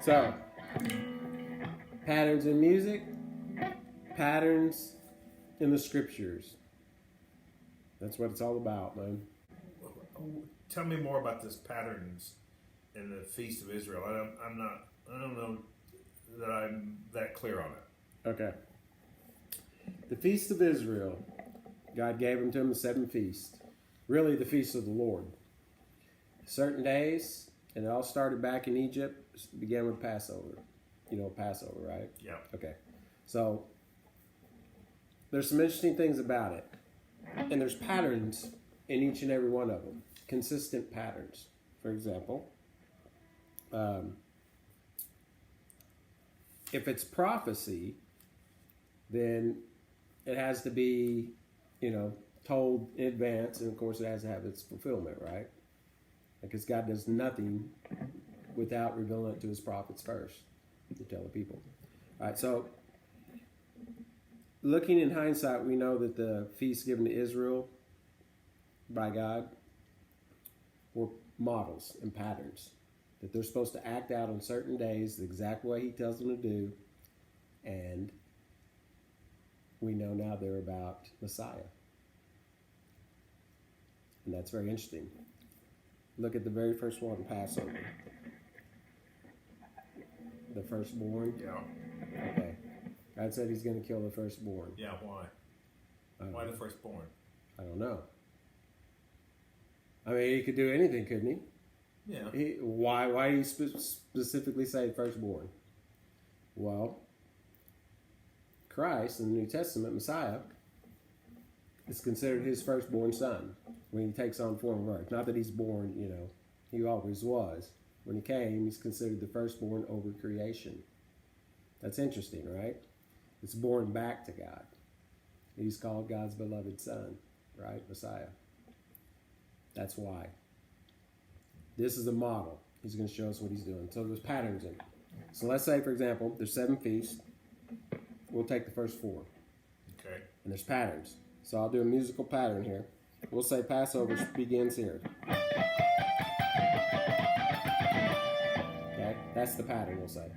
So, patterns in music, patterns in the scriptures. That's what it's all about, man. Tell me more about this patterns in the Feast of Israel. I don't know that I'm that clear on it. Okay. The Feast of Israel, God gave them to them the 7 feasts. Really the feast of the Lord. Certain days, and it all started back in Egypt, began with Passover. You know Passover, right? Yeah. Okay. So, there's some interesting things about it. And there's patterns in each and every one of them. Consistent patterns. For example, if it's prophecy, then it has to be, told in advance, and of course it has to have its fulfillment, right? Because God does nothing without revealing it to his prophets first to tell the people. All right, so looking in hindsight, we know that the feasts given to Israel by God were models and patterns that they're supposed to act out on certain days the exact way he tells them to do, and we know now they're about Messiah. And that's very interesting. Look at the very first one, Passover. The firstborn. Yeah. Okay. God said he's going to kill the firstborn. Yeah, why? Why the firstborn? I don't know. I mean, he could do anything, couldn't he? Yeah. Why do you specifically say firstborn? Well, Christ in the New Testament, Messiah, is considered his firstborn son when he takes on form of earth. Not that he's born, he always was. When he came, he's considered the firstborn over creation. That's interesting, right? It's born back to God. He's called God's beloved son, right? Messiah. That's why. This is a model. He's going to show us what he's doing. So there's patterns in it. So let's say, for example, there's 7 feasts. We'll take the first 4. Okay. And there's patterns. So I'll do a musical pattern here. We'll say Passover begins here. Okay? That's the pattern, we'll say.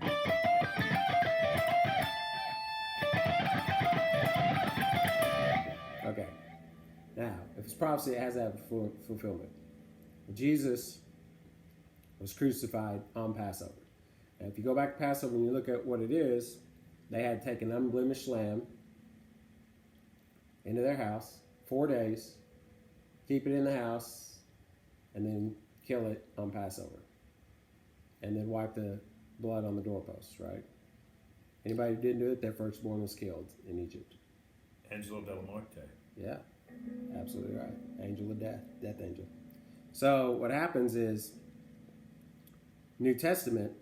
Okay. Now, if it's prophecy, it has to have fulfillment. Jesus was crucified on Passover. And if you go back to Passover and you look at what it is, they had to take an unblemished lamb into their house, 4 days, keep it in the house, and then kill it on Passover. And then wipe the blood on the doorposts, right? Anybody who didn't do it, their firstborn was killed in Egypt. Angelo della Morte. Yeah, absolutely right. Angel of death, death angel. So what happens is, New Testament,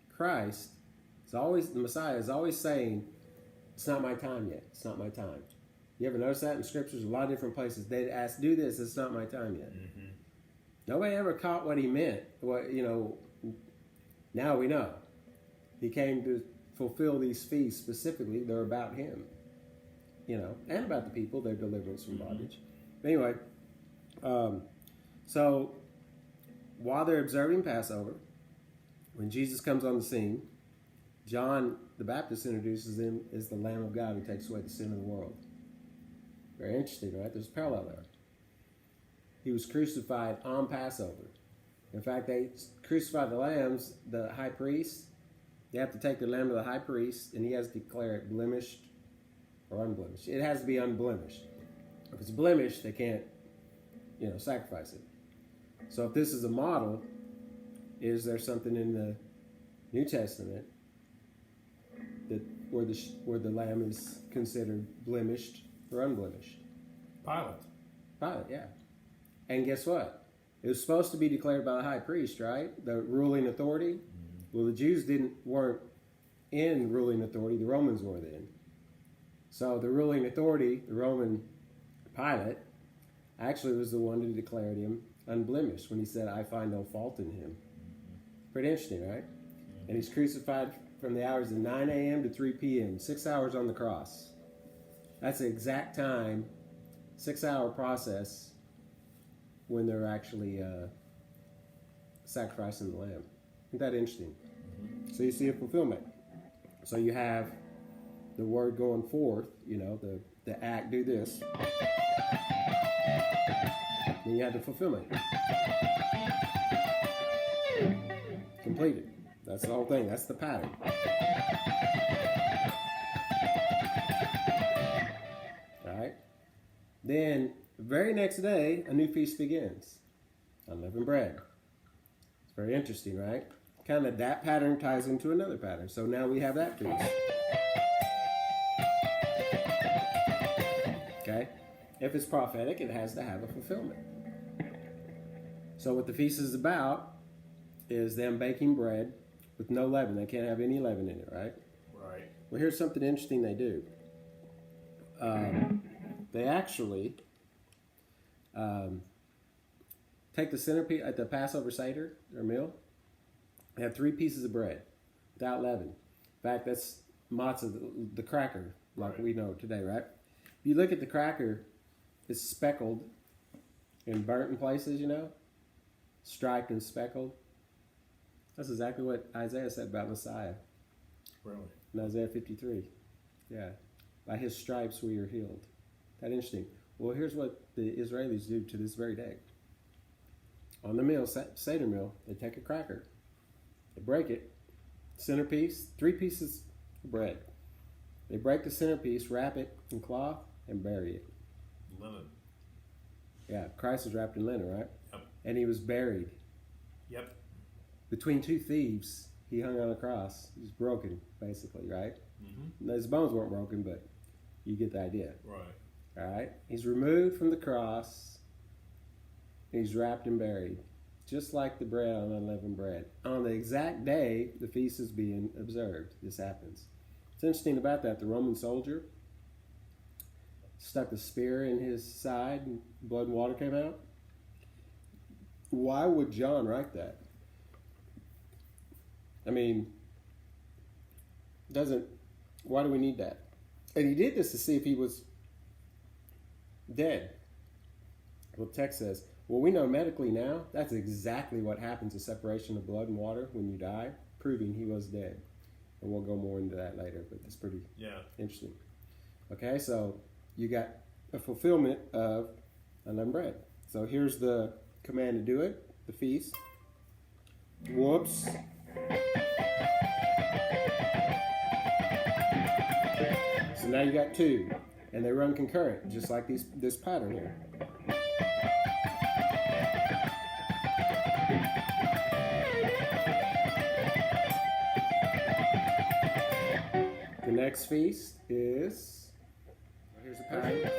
Christ, the Messiah is always saying, it's not my time yet. It's not my time. You ever notice that in scriptures? A lot of different places. They'd ask, do this, it's not my time yet. Mm-hmm. Nobody ever caught what he meant. Now we know. He came to fulfill these feasts specifically. They're about him. And about the people, their deliverance from bondage. But anyway, so while they're observing Passover, when Jesus comes on the scene, John the Baptist introduces him as the Lamb of God who takes away the sin of the world. Very interesting, right? There's a parallel there. He was crucified on Passover. In fact, they crucified the lambs, the high priest. They have to take the lamb to the high priest, and he has to declare it blemished or unblemished. It has to be unblemished. If it's blemished, they can't, sacrifice it. So if this is a model, is there something in the New Testament that where the lamb is considered blemished or unblemished? Pilate, yeah. And guess what? It was supposed to be declared by the high priest, right? The ruling authority. Mm-hmm. Well, the Jews weren't in ruling authority. The Romans were then. So the ruling authority, the Roman Pilate, actually was the one who declared him unblemished when he said, I find no fault in him. Pretty interesting, right? And he's crucified from the hours of 9 a.m. to 3 p.m., 6 hours on the cross. That's the exact time, 6-hour process when they're actually sacrificing the lamb. Isn't that interesting? So you see a fulfillment. So you have the word going forth, the act, do this. Then you have the fulfillment. Completed. That's the whole thing. That's the pattern. All right. Then, the very next day, a new feast begins. Unleavened bread. It's very interesting, right? Kind of that pattern ties into another pattern. So now we have that feast. Okay? If it's prophetic, it has to have a fulfillment. So what the feast is about is them baking bread with no leaven. They can't have any leaven in it, right? Right. Well, here's something interesting they do. They actually take the centerpiece at the Passover Seder, their meal. They have 3 pieces of bread without leaven. In fact, that's matzah, the cracker, like we know today, right? If you look at the cracker, it's speckled and burnt in places, striped and speckled. That's exactly what Isaiah said about Messiah. Really? In Isaiah 53. Yeah. By his stripes we are healed. That interesting. Well, here's what the Israelis do to this very day. On the meal, Seder meal, they take a cracker. They break it. Centerpiece, 3 pieces of bread. They break the centerpiece, wrap it in cloth, and bury it. Linen. Yeah, Christ was wrapped in linen, right? Yep. And he was buried. Yep. Between 2 thieves, he hung on a cross. He was broken, basically, right? Mm-hmm. His bones weren't broken, but you get the idea. Right. All right? He's removed from the cross. He's wrapped and buried, just like the bread on unleavened bread. On the exact day the feast is being observed, this happens. What's interesting about that, the Roman soldier stuck a spear in his side and blood and water came out. Why would John write that? I mean, why do we need that? And he did this to see if he was dead. Well, the text says, well, we know medically now that's exactly what happens, a separation of blood and water when you die, proving he was dead. And we'll go more into that later, but it's pretty interesting. Okay, so you got a fulfillment of unleavened bread. So here's the command to do it, the feast. Whoops. So now you got 2, and they run concurrent, just like this pattern here. The next feast is, here's the pattern.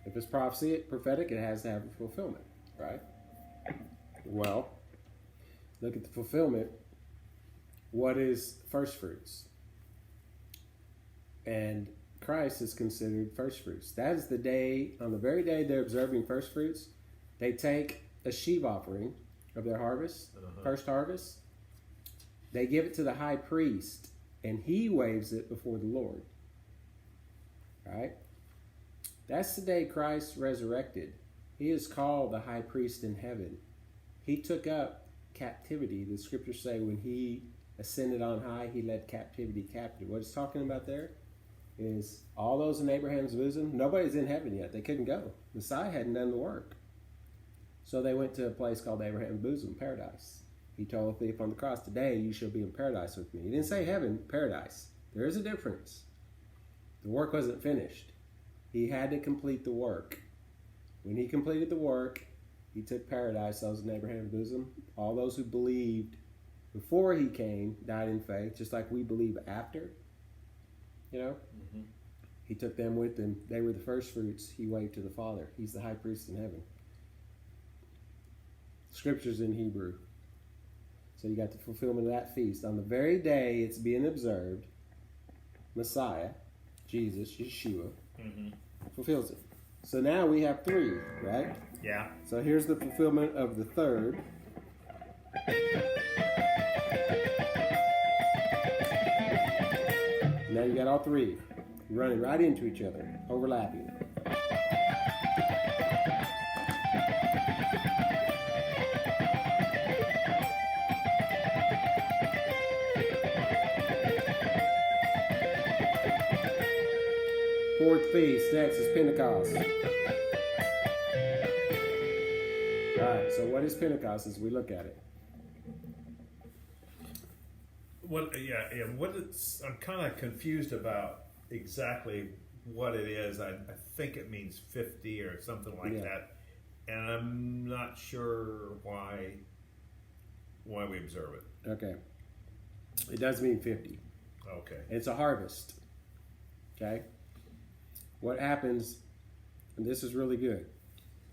If it's prophetic, it has to have a fulfillment, right? Well, look at the fulfillment. What is first fruits? And Christ is considered first fruits. That is the day, on the very day they're observing first fruits, they take a sheaf offering of their harvest, first harvest. They give it to the high priest, and he waves it before the Lord. Right? That's the day Christ resurrected. He is called the high priest in heaven. He took up captivity. The scriptures say when he ascended on high, he led captivity captive. What it's talking about there is all those in Abraham's bosom. Nobody's in heaven yet. They couldn't go. Messiah hadn't done the work. So they went to a place called Abraham's bosom, paradise. He told the thief on the cross, today you shall be in paradise with me. He didn't say heaven, paradise. There is a difference. The work wasn't finished. He had to complete the work. When he completed the work, he took paradise, those in Abraham's bosom. All those who believed before he came died in faith, just like we believe after. He took them with him. They were the first fruits. He waved to the Father. He's the high priest in heaven. Scripture's in Hebrew. So you got the fulfillment of that feast. On the very day it's being observed, Messiah, Jesus, Yeshua, fulfills it. So now we have 3, right? Yeah. So here's the fulfillment of the 3rd. Now you got all 3 running right into each other, overlapping. fourth feast. Next is Pentecost. All right, so what is Pentecost as we look at it? What? Yeah. I'm kind of confused about exactly what it is. I think it means 50 or something like that, and I'm not sure why we observe it. Okay. It does mean 50. Okay. It's a harvest. Okay. What happens, and this is really good.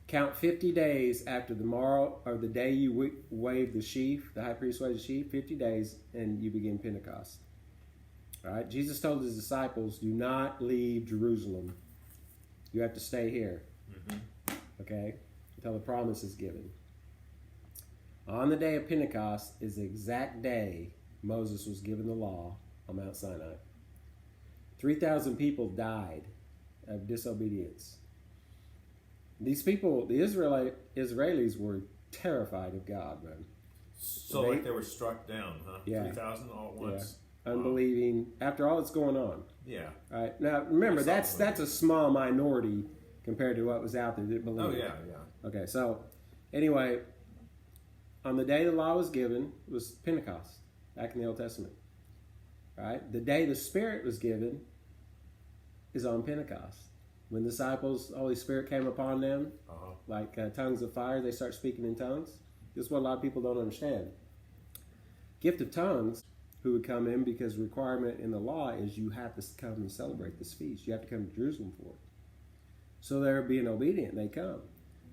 Count 50 days after the morrow, or the day you wave the sheaf, the high priest waves the sheaf, 50 days, and you begin Pentecost. All right. Jesus told his disciples, do not leave Jerusalem. You have to stay here. Mm-hmm. Okay. Until the promise is given. On the day of Pentecost is the exact day Moses was given the law on Mount Sinai. 3,000 people died of disobedience. These people, the Israelis, were terrified of God, man. So they were struck down, huh? Yeah. 3,000 all at once. Yeah. Unbelieving. After all that's going on. Yeah. All right. Now remember, that's a small minority compared to what was out there that believed. Oh yeah. Okay. So anyway, on the day the law was given was Pentecost, back in the Old Testament. All right. The day the Spirit was given is on Pentecost. When the disciples, the Holy Spirit came upon them, like tongues of fire, they start speaking in tongues. This is what a lot of people don't understand. Gift of tongues, who would come in because requirement in the law is you have to come and celebrate this feast. You have to come to Jerusalem for it. So they're being obedient, they come.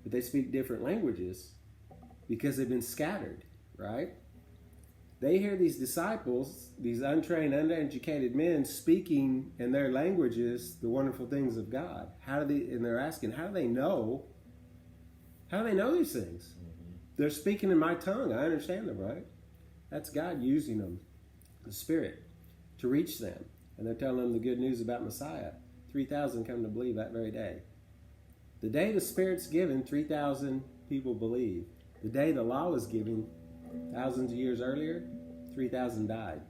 But they speak different languages because they've been scattered, right? They hear these disciples, these untrained, uneducated men speaking in their languages the wonderful things of God. And they're asking, how do they know these things? Mm-hmm. They're speaking in my tongue. I understand them, right? That's God using them, the Spirit, to reach them. And they're telling them the good news about Messiah. 3,000 come to believe that very day. The day the Spirit's given, 3,000 people believe. The day the law was given, thousands of years earlier, 3,000 died.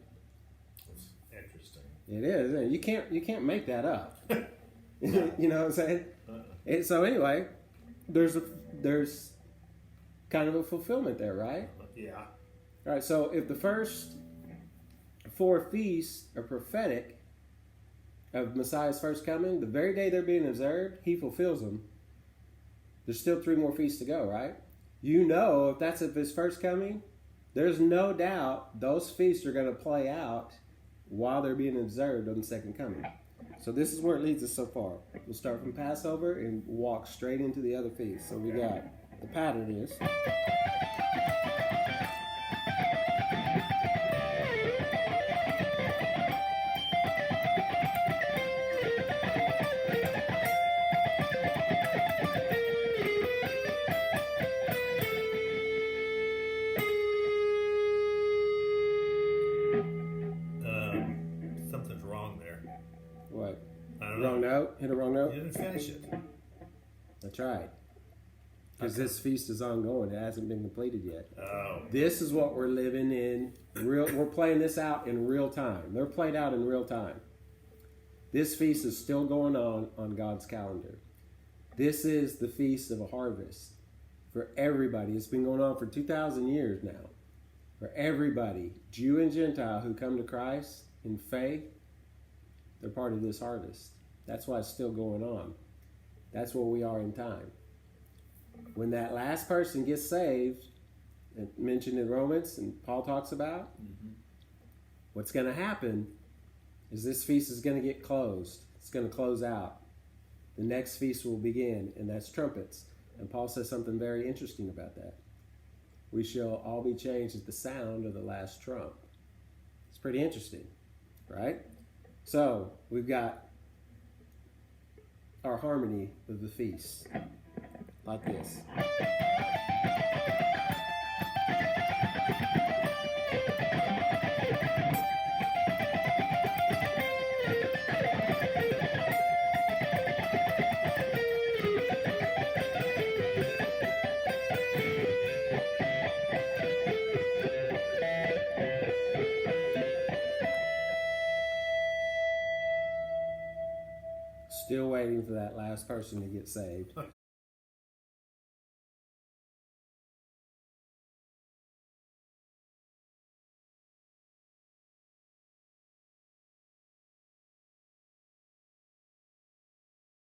That's interesting. It is. You can't make that up. You know what I'm saying? And so anyway, there's kind of a fulfillment there, right? Yeah. All right. So if the first 4 feasts are prophetic of Messiah's first coming, the very day they're being observed, he fulfills them. There's still 3 more feasts to go, right? You know, if that's of his first coming, there's no doubt those feasts are going to play out while they're being observed on the second coming. So this is where it leads us so far. We'll start from Passover and walk straight into the other feasts. So we got the pattern is. Something's wrong there. What? I don't Wrong know. note? Hit a wrong note? You didn't finish it. That's right. Because this feast is ongoing. It hasn't been completed yet. Oh. This is what we're living in. We're playing this out in real time. They're played out in real time. This feast is still going on God's calendar. This is the feast of a harvest for everybody. It's been going on for 2,000 years now. For everybody, Jew and Gentile who come to Christ in faith, they're part of this harvest. That's why it's still going on. That's where we are in time. When that last person gets saved, mentioned in Romans, and Paul talks about, what's going to happen is this feast is going to get closed. It's going to close out. The next feast will begin, and that's trumpets. And Paul says something very interesting about that. We shall all be changed at the sound of the last trump. It's pretty interesting, right? So we've got our harmony of the feast, like this. Still waiting for that last person to get saved.